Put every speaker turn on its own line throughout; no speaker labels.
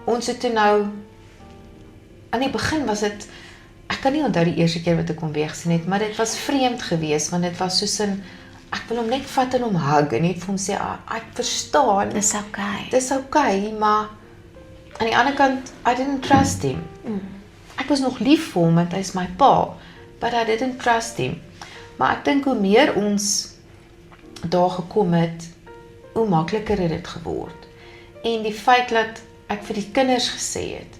ons het toe nou, aan die begin was dit, ek kan nie onthou die eerste keer wat ek hom weer gesien het, maar dit was vreemd geweest, want dit was soos ek wil hom net vat en hom hug, en net vir hom sê, ek verstaan,
Dis okay.
dis okay, maar aan die ander kant, I didn't trust him. Ek was nog lief vir hom, want hy is my pa, but I didn't trust him. Maar ek dink hoe meer ons daar gekom het, hoe makliker het dit geword. En die feit dat ek vir die kinders gesê het,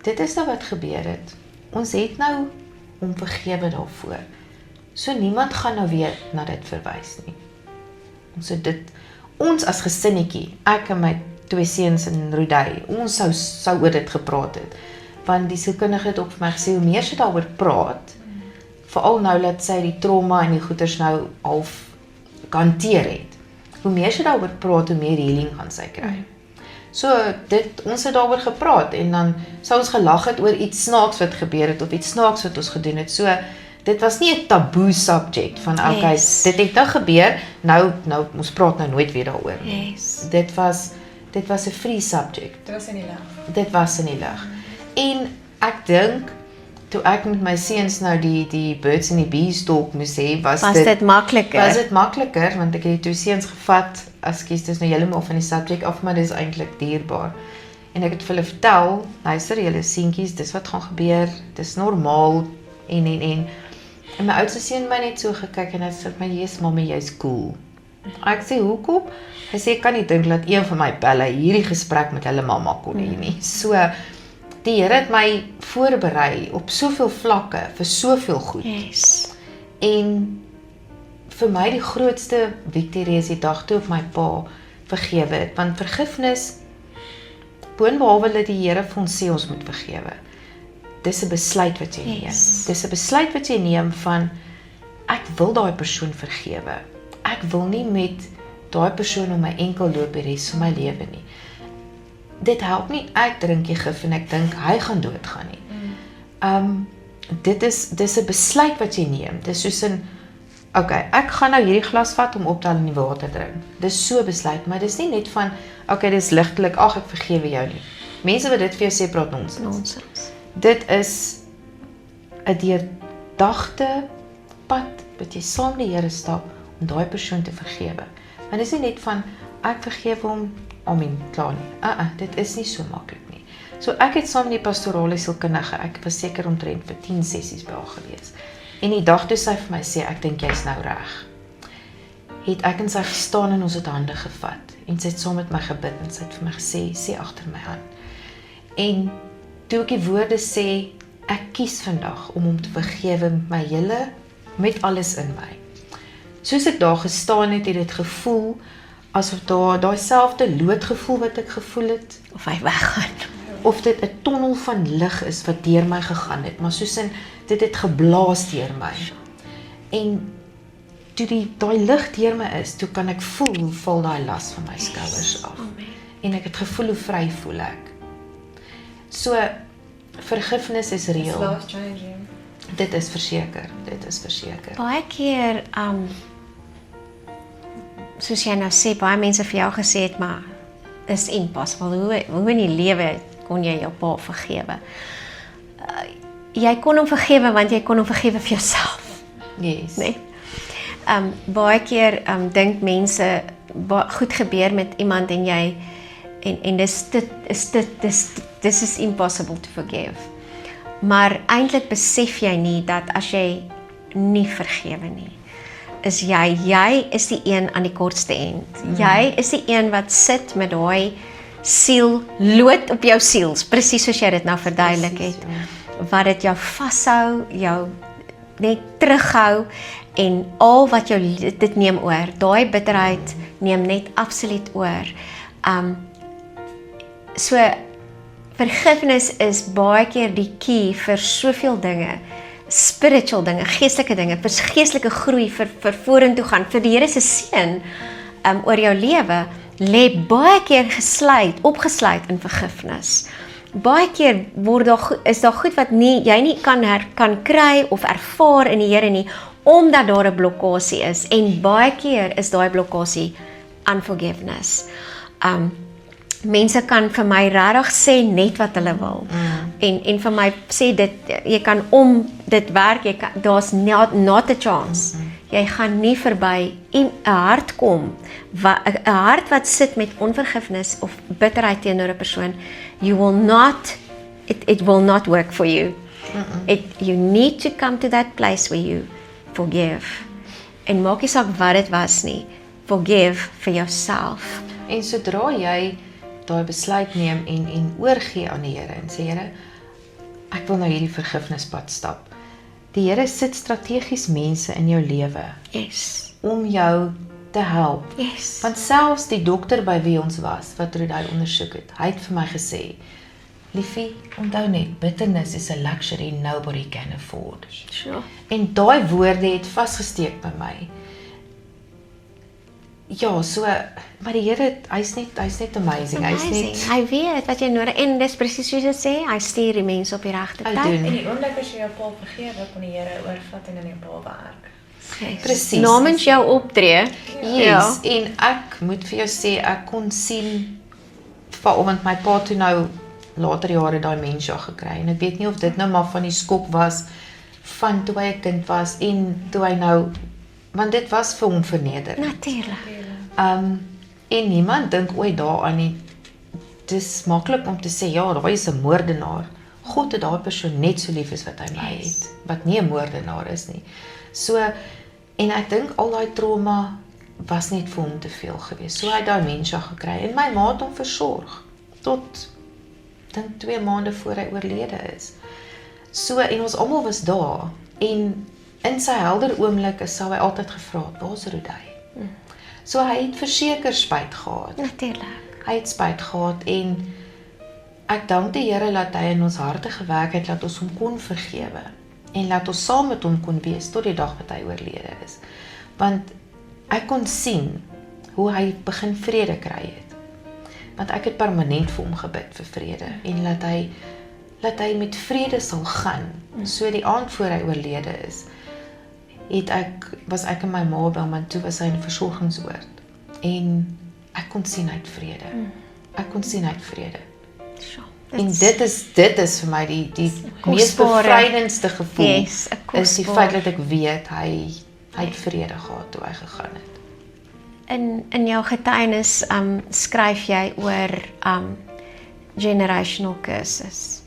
dit is nou wat gebeur het. Ons het nou om vergewe daarvoor. So niemand gaan nou weer na dit verwys nie. Ons as gesinnetjie, ek en my 2 seuns in Rodai, ons sou oor dit gepraat het. Want die sielkundige het ook vir my gesê, hoe meer sy daaroor praat, veral nou dat sy die trauma en die goeters nou half hanteer het, hoe meer sy daaroor praat, hoe meer healing gaan sy kry. So, ons het daaroor gepraat, en dan sou ons gelag het oor iets snaaks wat gebeur het, of iets snaaks wat ons gedoen het, so, dit was nie 'n taboe subject, van okay, dit het nou gebeur, nou, ons praat nou nooit weer daaroor. Dit was 'n free subject.
Dit was in die lig.
Dit was in die lig. En ek dink, toe ek met my seuns nou die Birds and the Bees talk moes hê, was dit makliker, want ek het die 2 seuns gevat, ekskuus, dis nou heeltemal van die subject af, maar dis eintlik dierbaar. En ek het vir hulle vertel, luister julle seentjies, dis wat gaan gebeur, dis normaal, en my oudste seun my net so gekyk, en hy sê my, yes mommy, jy's cool. Ek sê, hoekom? Hy sê, ek kan nie dink dat een van my pelle hierdie gesprek met hulle mamma kon hê nie. So, die Here het my voorberei op soveel vlakke, vir soveel goed. En vir my die grootste victory is die dag toe op my pa vergewe het, want vergifnis, boonbehalwe dat die Here vir ons sê ons moet vergewe, dis 'n besluit wat jy neem. Dis 'n besluit wat jy neem van, ek wil daai persoon vergewe. Ek wil nie met daai persoon om my enkel loop die res van my lewe nie. Dit help nie, ek drink die gif en ek dink, hy gaan doodgaan nie. Dis 'n besluit wat jy neem. Dis soos okay, ek gaan nou hierdie glas vat om op te haal en die water drink. Dis so besluit, maar dis nie net van, okay, dis ligtelik, ag ek vergewe jou nie. Mense wat dit vir jou sê, praat nonsens. Dit is 'n deurdagte pad wat jy saam met die Here stap om daai persoon te vergewe. Maar dis nie net van, ek vergewe hom, amen, klaar nie. Dit is nie so maklik nie. So ek het saam met die pastorale sielkundige, ek was seker omtrent vir 10 sessies by haar gewees. En die dag toe sy vir my sê, ek dink jy's nou reg, het ek en sy gestaan en ons het hande gevat. En sy het saam met my gebid en sy het vir my gesê, sê agter my hand. En toe ek die woorde sê, ek kies vandag om hom te vergewe met alles in my. Soos ek daar gestaan het, het dit gevoel, asof daai selfde loodgevoel wat ek gevoel het,
of hy weggaan,
of dit 'n tonnel van lig is wat deur my gegaan het, maar soos dit het geblaas deur my. En toe daai lig deur my is, toe kan ek voel hoe val daai las van my skouers af. En ek het gevoel hoe vry voel ek. So, vergifnis is reël. Dit is verseker.
Baie keer, soos jy nou sê, baie mense vir jou gesê het, maar is impossible. Hoe in die lewe kon jy jou pa vergewe? Jy kon hom vergewe, want jy kon hom vergewe vir jouself.
Yes.
Nee? Baie keer dink mense, goed gebeur met iemand en jy, en this is impossible to forgive. Maar eintlik besef jy nie, dat as jy nie vergewe nie, is jy is die een aan die kortste end. Jy is die een wat sit met daai siel, lood op jou siels, presies soos jy dit nou verduidelik het, wat dit jou vashou, jou net terughou, en al wat jou, dit neem oor, daai bitterheid neem net absoluut oor. So, vergifnis is baie keer die key vir soveel dinge, spiritual dinge, geestelike dinge, vir geestelike groei, vir vorentoe gaan, vir die Here se seën oor jou lewe, lê baie keer opgesluit in vergifnis. Baie keer is daar goed wat jy nie kan kry of ervaar in die Here nie, omdat daar 'n blokkasie is, en baie keer is daai blokkasie unforgiveness. mense kan vir my regtig sê net wat hulle wil. En vir my sê dit, jy kan dit werk, daar's not a chance. Jy gaan nie verby 'n hart kom, 'n hart wat sit met onvergifnis of bitterheid teenoor 'n persoon, you will not, it will not work for you. You need to come to that place where you forgive. En maak nie saak wat dit was nie, forgive vir jouself.
En sodra jy daai besluit neem en oorgee aan die Here en sê, Here, ek wil nou hierdie vergifnispad stap. Die Here sit strategies mense in jou lewe.
Yes.
Om jou te help.
Yes.
Want selfs die dokter by wie ons was, wat Rudy ondersoek het, hy het vir my gesê, liefie, onthou net, bitterness is a luxury nobody can afford.
Sure.
En daai woorde het vasgesteek by my. Ja, so, maar die Here, hy's net amazing.
Hy weet wat jy nodig, en dis presies soos jy sê, hy stuur die mense op die regte tyd.
En die oomblik as jy jou pa vergewe, kon die Here oorvat en in jou pa werk.
Yes.
Presies.
Namens jou optree.
Yes, en ek moet vir jou sê, ek kon sien, want my pa toe nou later jare dementia gekry, en ek weet nie of dit nou maar van die skok was, van toe hy 'n kind was, en toe hy nou, want dit was vir hom vernederend.
Natuurlik.
En niemand dink ooit daaraan nie. Dis maklik om te sê, ja, daai is 'n moordenaar. God het daai persoon net so lief as wat hy my het, wat nie 'n moordenaar is nie. So, en ek dink al daai trauma was net vir hom te veel geweest. So hy het dementia gekry en my ma het hom versorg tot dink 2 maande voor hy oorlede is. So, en ons almal was daar, en in sy helder oomblikke sou hy altyd gevra, waar's Rudy? So hy het verseker spyt gehad.
Natuurlik.
Hy het spyt gehad, en ek dank die Here dat hy in ons harte gewerk het, dat ons hom kon vergewe, en dat ons saam met hom kon wees, tot die dag wat hy oorlede is. Want ek kon sien, hoe hy begin vrede kry het. Want ek het permanent vir hom gebid vir vrede, en dat hy met vrede sal gaan. So die aand voor hy oorlede is, was ek en my ma by hom, en toe was hy in 'n versorgingsoord. En ek kon sien hy het vrede. Ek kon sien hy het vrede.
Sure.
En dit is vir my die mees bevrydendste gevoel, is die feit dat ek weet, hy het vrede gehad toe hy gegaan het.
In jou getuienis skryf jy oor generational curses,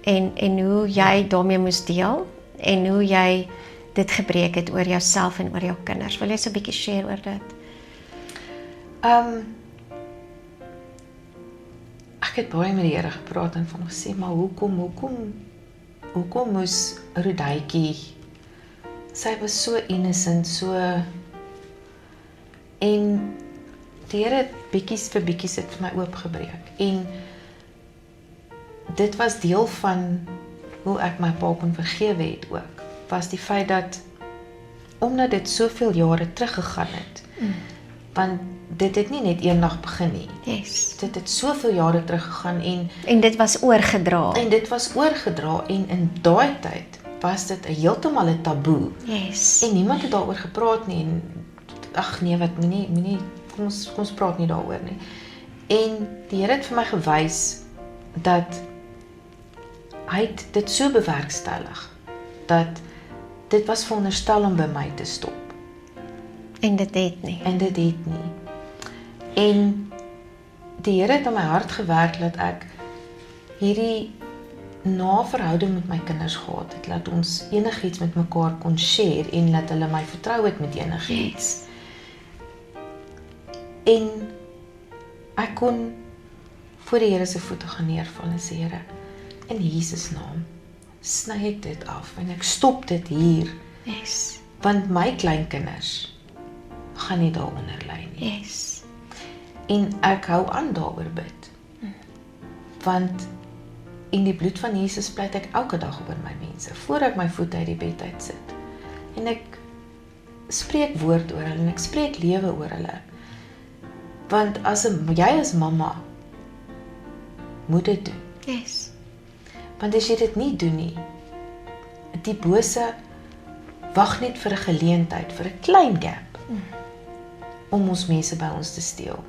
en hoe jy daarmee moes deel, en hoe jy dit gebreek het oor jouself en oor jou kinders. Wil jy so 'n bietjie share oor dit?
Ek het baie met die Here gepraat en van gesê, maar hoekom moes Rudytjie, sy was so innocent, so, en die Here het bietjies vir bietjies het vir my oopgebreek, en dit was deel van hoe ek my pa kon vergewe het ook, was die feit dat, omdat dit soveel jare teruggegaan het, want dit het nie net eendag begin nie.
Yes.
Dit het soveel jare teruggegaan,
en dit was oorgedra.
En in daai tyd was dit heeltemal 'n taboe.
Yes.
En niemand het daaroor gepraat nie, en ag nee, wat moenie, kom ons praat nie daaroor nie. En die Here het vir my gewys dat hy het dit so bewerkstellig, dat dit was veronderstel om by my te stop.
En dit het nie.
En die Here het aan my hart gewerk, dat ek hierdie verhouding met my kinders gehad het, dat ons enigiets met mekaar kon share, en dat hulle my vertrou het met enigiets. En ek kon voor die Here se voete gaan neerval en sê, Here, in Jesus naam, sny ek dit af, en ek stop dit hier.
Yes.
Want my kleinkinders gaan nie daaronder ly nie.
Yes.
En ek hou aan daaroor bid. Want in die bloed van Jesus pleit ek elke dag oor my mense, voor ek my voete uit die bed uit sit. En ek spreek woord oor hulle, en ek spreek lewe oor hulle. Want jy as mamma, moet dit doen.
Yes.
Want as jy dit nie doen nie, die bose wag net vir 'n geleentheid, vir 'n klein gap, om ons mense by ons te steel.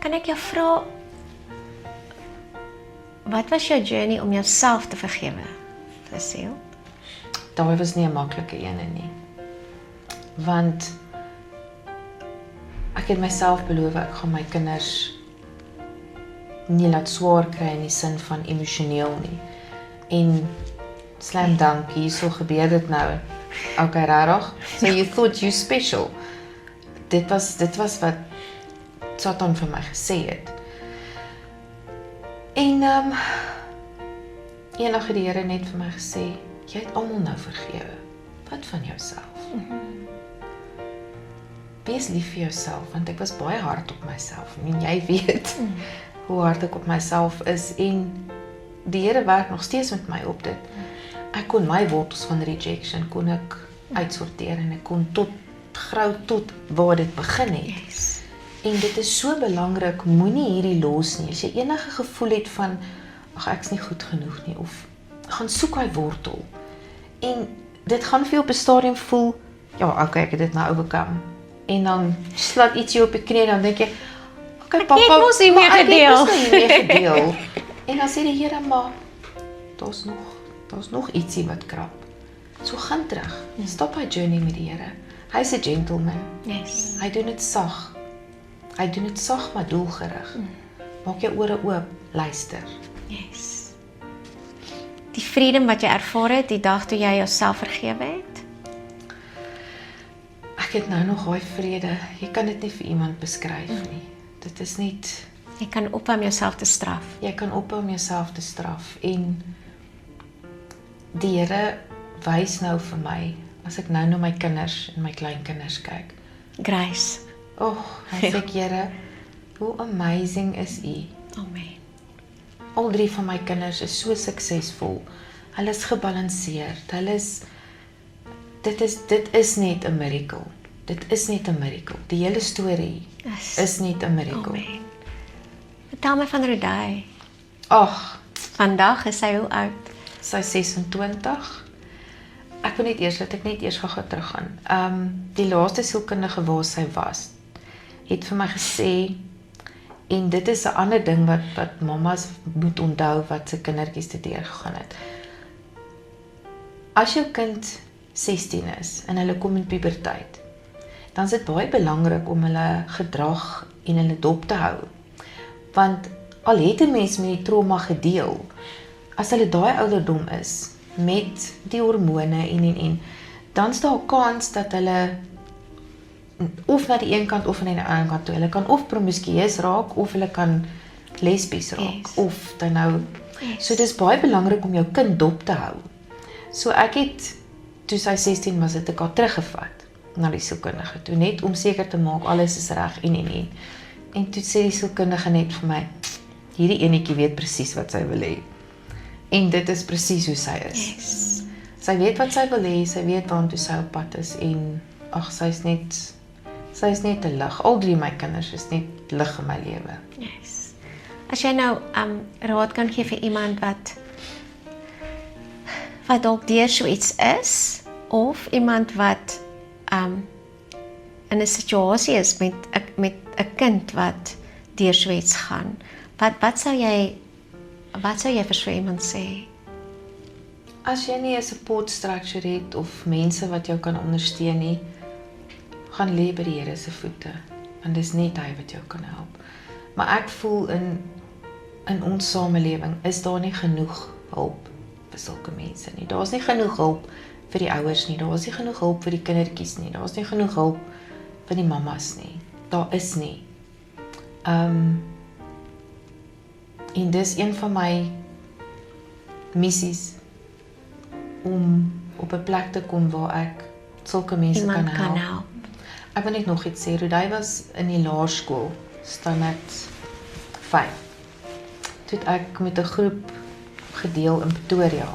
Kan ek jou vra, Wat was jou journey om jouself te vergewe? Cecile?
Daai was nie 'n maklike een nie. Want ek het myself beloof ek gaan my kinders nie laat swaar kry in die sin van emosioneel nie. En slam dunk, hierso gebeur dit nou. Okay, rarig. So you thought you special. Dit was wat Satan vir my gesê het. En eendag het die Here net vir my gesê, jy het almal nou vergewe. Wat van jouself? Wees lief vir jouself, want ek was baie hard op myself. En jy weet hoe hard ek op myself is en die Here werk nog steeds met my op dit. Ek kon my wortels van rejection kon ek uitsorteer en ek kon tot waar dit begin het.
Yes.
En dit is so belangrik, moenie hierdie los nie. As jy enige gevoel het van, ag ek's nie goed genoeg nie, of gaan soek hy wortel. En dit gaan vir jou op 'n stadium voel, ja, okay, ek het dit nou overkom. En dan slaat iets jou op die knie, dan dink jy, okay, papa,
ek het mos hiermee gedeel.
En dan sê die Here, maar daar's nog ietsie wat krap. So gaan terug. Stop hy journey met die Here. Hy's 'n gentleman.
Yes.
Hy doen dit sag. Hy doen dit sag maar doelgerig. Maak jou ore oop, luister.
Yes. Die vrede wat jy ervaar het die dag toe jy jouself vergewe het?
Ek het nou nog daai vrede. Jy kan dit nie vir iemand beskryf nie. Dit is net
jy kan ophou om jouself te straf.
Jy kan ophou om jouself te straf en die Here wys nou vir my as ek nou na my kinders en my kleinkinders kyk.
Grace.
Hy sê Here, hoe amazing is U.
Amen.
Al 3 van my kinders is so suksesvol. Hulle is gebalanseerd. Dit is net 'n miracle. Dit is net 'n miracle. Die hele storie is net 'n miracle.
Amen. Vertel my van Rodai. Vandag is sy hoe oud?
Sy 26. Ek wil net eers gou teruggaan. Die laaste sielkundige waar sy was, het vir my gesê, en dit is 'n ander ding wat mamas moet onthou wat se kindertjies te deur gegaan het. As jou kind 16 is en hulle kom in puberteit, dan is dit baie belangrik om hulle gedrag en hulle dop te hou. Want al het 'n mens met die trauma gedeel, as hulle daai ouderdom is met die hormone en dan is daar 'n kans dat hulle of na die een kant of na die ander kant toe. Hulle kan of promiskuus raak of hulle kan lesbies raak.
Yes.
Of dan nou. Yes. So dis baie belangrik om jou kind dop te hou. So ek het toe sy 16 was, het ek haar teruggevat na die sielkundige toe, net om seker te maak alles is reg en. En toe sê die sielkundige net vir my, hierdie enetjie weet presies wat sy wil hê. En dit is presies hoe sy is.
Yes.
Sy weet wat sy wil hê, sy weet waartoe sy op pad is en sy is net 'n lig. Al 3 my kinders is net lig in my lewe.
Yes. As jy nou raad kan gee vir iemand wat dalk deur so iets is, of iemand wat in 'n situasie is met 'n kind wat deur so iets gaan, wat sou jy vir so iemand sê?
As jy nie 'n support structure het of mense wat jou kan ondersteun nie, gaan lê by die Here se voete, want dis net hy wat jou kan help. Maar ek voel in ons samelewing is daar nie genoeg hulp vir sulke mense nie. Daar's nie genoeg hulp vir die ouers nie, daar's nie genoeg hulp vir die kindertjies nie, daar's nie genoeg hulp vir die mammas nie. Daar is nie. En dis een van my missies om op 'n plek te kom waar ek sulke mense kan help. Ek wil net nog iets sê, Rodai was in die laerskool, standaard 5. Toe het ek met 'n groep gedeel in Pretoria,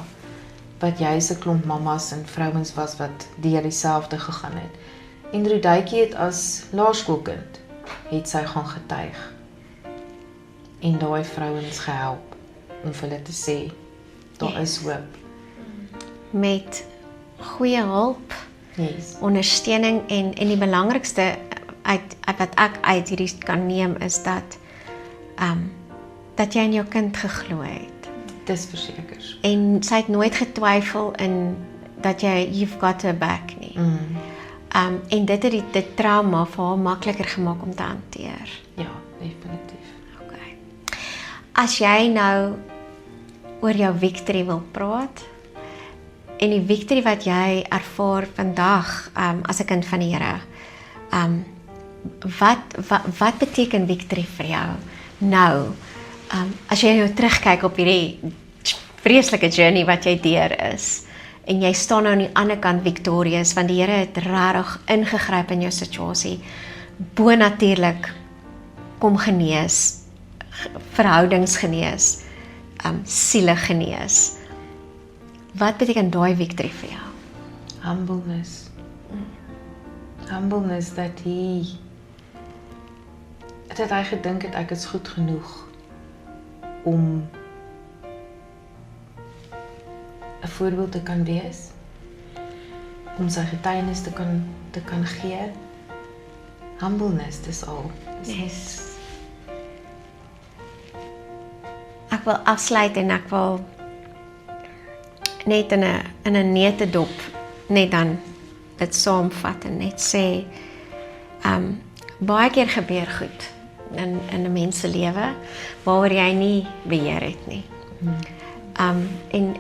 wat juis 'n klomp mammas en vrouens was wat deur dieselfde gegaan het. En Rodaietjie het as laerskoolkind, het sy gaan getuig. En daai vrouens gehelp, om vir hulle te sê, daar is hoop.
Met goeie hulp,
yes.
Ondersteuning en die belangrikste wat ek uit hierdie kan neem is dat jy in jou kind geglo het.
Dis verseker.
En sy het nooit getwyfel in dat you've got her back nie. En dit het die trauma vir haar makliker gemaak om te hanteer.
Ja, definitief.
Okay. As jy nou oor jou victory wil praat, en die victory wat jy ervaar vandag as 'n kind van die Here, wat beteken victory vir jou nou? As jy nou terugkyk op hierdie vreeslike journey wat jy deur is, en jy staan nou aan die ander kant victorious, want die Here het regtig ingegryp in jou situasie, bonatuurlik kom genees, verhoudings genees, siele genees. Wat beteken daai victory vir jou?
Humbleness. Humbleness dat hy gedink het ek is goed genoeg om 'n voorbeeld te kan wees, om sy getuienis te kan gee. Humbleness, dis al.
Yes. Ek wil afsluit en ek wil net in 'n neutedop net dan dit saamvat en net sê, baie keer gebeur goed in 'n mens se lewe waaroor jy nie beheer het nie.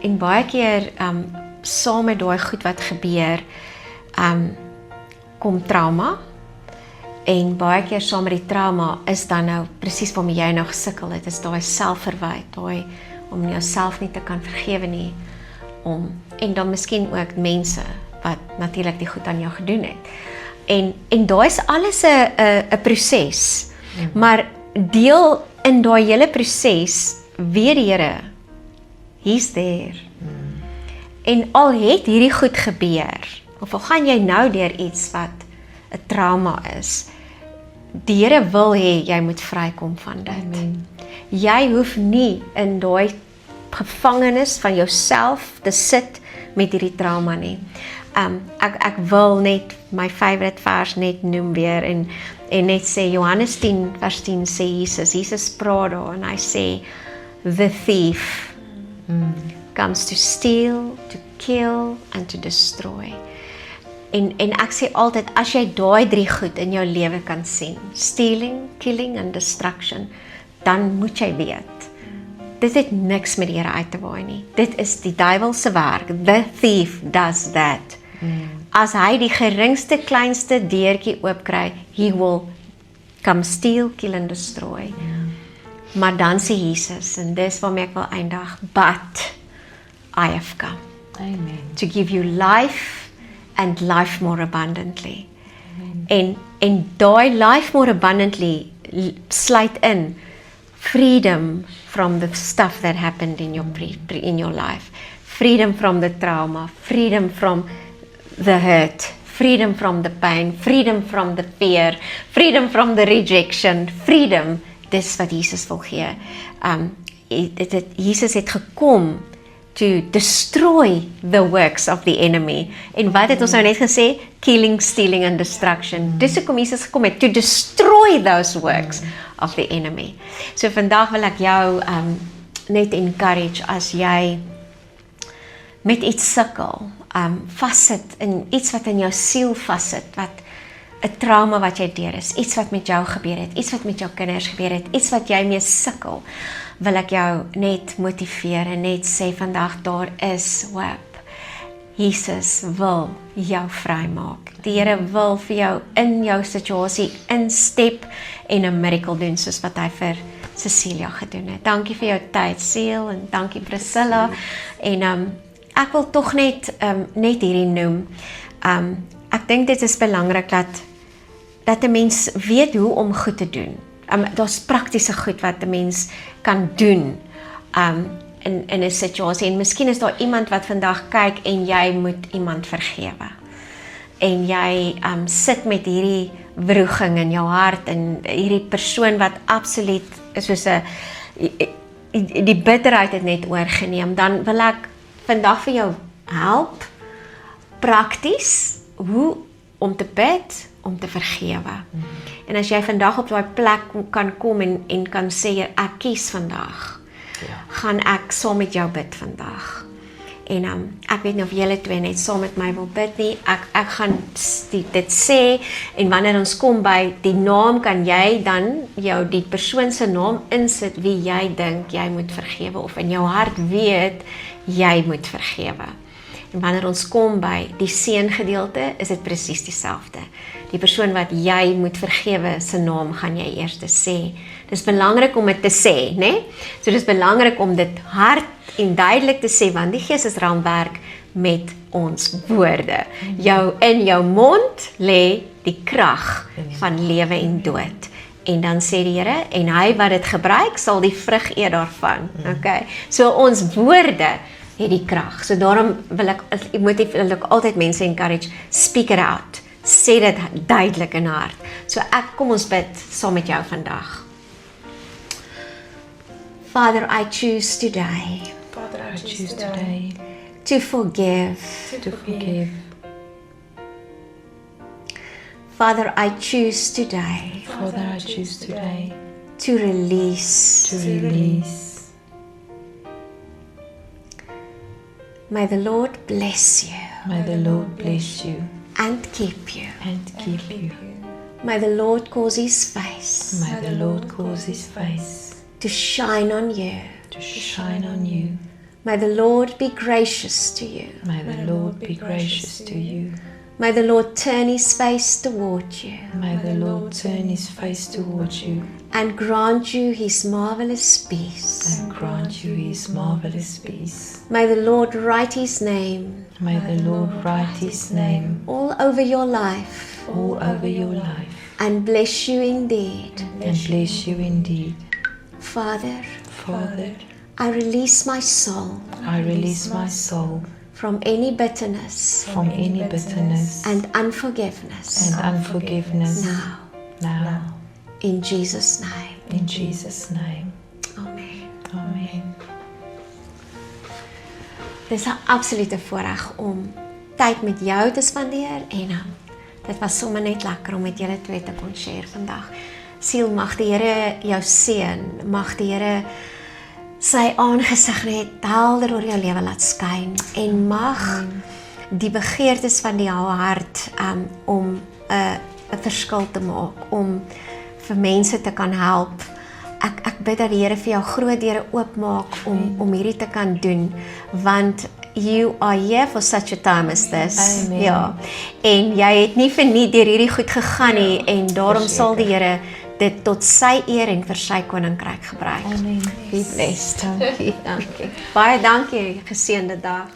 En baie keer saam met daai goed wat gebeur, kom trauma, en baie keer saam met die trauma is dan nou presies waarmee jy nou gesukkel het, is daai selfverwyte, daai om jouself nie te kan vergewe nie, en dan miskien ook mense wat natuurlik die goed aan jou gedoen het. En daai is alles 'n proses, maar deel in daai hele proses weer die Here, he's there. En al het hierdie goed gebeur, of al gaan jy nou deur iets wat 'n trauma is, die Here wil hê jy moet vrykom van dit.
Amen.
Jy hoef nie in daai gevangenis van jouself te sit met hierdie trauma nie. Ek wil net my favorite vers net noem weer en net sê Johannes 10 vers 10 sê Jesus praat daar en hy sê the thief comes to steal, to kill and to destroy. En ek sê altyd, as jy daai 3 goed in jou lewe kan sien, stealing, killing and destruction, dan moet jy weet, dit het niks met die Here uit te waai nie. Dit is die duiwel se werk. The thief does that. As hy die geringste, kleinste deurtjie oopkry, he will come steal, kill and destroy. Maar dan sê Jesus, en dis waarmee ek wil eindig, but I have come.
Amen.
To give you life and life more abundantly. En daai life more abundantly sluit in freedom from the stuff that happened in your life. Freedom from the trauma, freedom from the hurt, freedom from the pain, freedom from the fear, freedom from the rejection, freedom, dis wat Jesus wil gee. Jesus het gekom to destroy the works of the enemy. En wat het ons nou net gesê? Killing, stealing and destruction. Dis hoekom Jesus gekom het, to destroy those works of the enemy. So vandag wil ek jou net encourage as jy met iets sukkel, vassit in iets wat in jou siel vassit, wat 'n trauma wat jy deur is, iets wat met jou gebeur het, iets wat met jou kinders gebeur het, iets wat jy mee sukkel, wil ek jou net motiveer en net sê vandag daar is hoop. Jesus wil jou vrymaak. Die Here wil vir jou in jou situasie instep en 'n miracle doen soos wat hy vir Cecilia gedoen het. Dankie vir jou tyd, Seel, en dankie Priscilla. En ek wil tog net hierdie noem. Ek dink dit is belangrik dat 'n mens weet hoe om goed te doen. Daar's praktiese goed wat 'n mens kan doen in 'n situasie. En miskien is daar iemand wat vandag kyk en jy moet iemand vergewe. En jy sit met hierdie wroging in jou hart en hierdie persoon wat absoluut soos die bitterheid het net oorgeneem, dan wil ek vandag vir jou help prakties hoe om te bid, om te vergewe. En as jy vandag op daai plek kan kom en kan sê ek kies vandag gaan ek saam met jou bid vandag. En ek weet nie of julle twee net saam met my wil bid nie. Ek gaan dit sê en wanneer ons kom by die naam kan jy dan die persoon se naam insit wie jy dink jy moet vergewe of in jou hart weet jy moet vergewe. En wanneer ons kom by die seën gedeelte, is dit presies dieselfde. Die persoon wat jy moet vergewe, se naam gaan jy eers sê. Dis belangrik om dit te sê, né? So dis belangrik om dit hard en duidelik te sê, want die Geestesraam werk met ons woorde. In jou mond lê die krag van lewe en dood. En dan sê die Here, en hy wat dit gebruik, sal die vrug eet daarvan. Okay? So ons woorde het die krag. So daarom wil ek altyd mense encourage, speak it out. Sê dit duidelik in hart. So kom ons bid saam met jou vandag. Father, I choose today.
Father, I choose today
to forgive. Father, I choose today.
Father, I choose today
to release. May the Lord bless you.
May the Lord bless you
and keep you. May the Lord cause His face.
May the Lord cause His face
to shine on you. May the Lord be gracious to you.
May the Lord be gracious to you.
May the Lord turn His face toward you.
May the Lord turn His face towards you
and grant you His marvelous peace. May the Lord write His name.
May the Lord write His name
all over your life. And bless you indeed. Father, I release my soul. From any bitterness. And unforgiveness. Now. In Jesus' name. Amen. Dit is 'n absolute voorreg om tyd met jou te spandeer en dit was sommer net lekker om met julle twee te kon share vandag. Siel, mag die Here jou seën, mag die Here sy aangesig net helder oor jou lewe laat skyn en mag die begeertes van die hart om 'n verskil te maak, om vir mense te kan help. Ek bid dat die Here vir jou groot deure oopmaak om hierdie te kan doen, want you are here for such a time as this.
Amen.
Ja. En jy het nie verniet deur hierdie goed gegaan nie en daarom sal die Here dit tot sy eer en vir sy koninkryk gebruik.
Amen.
Be blessed. Dankie. Baie dankie. Geseënde dag.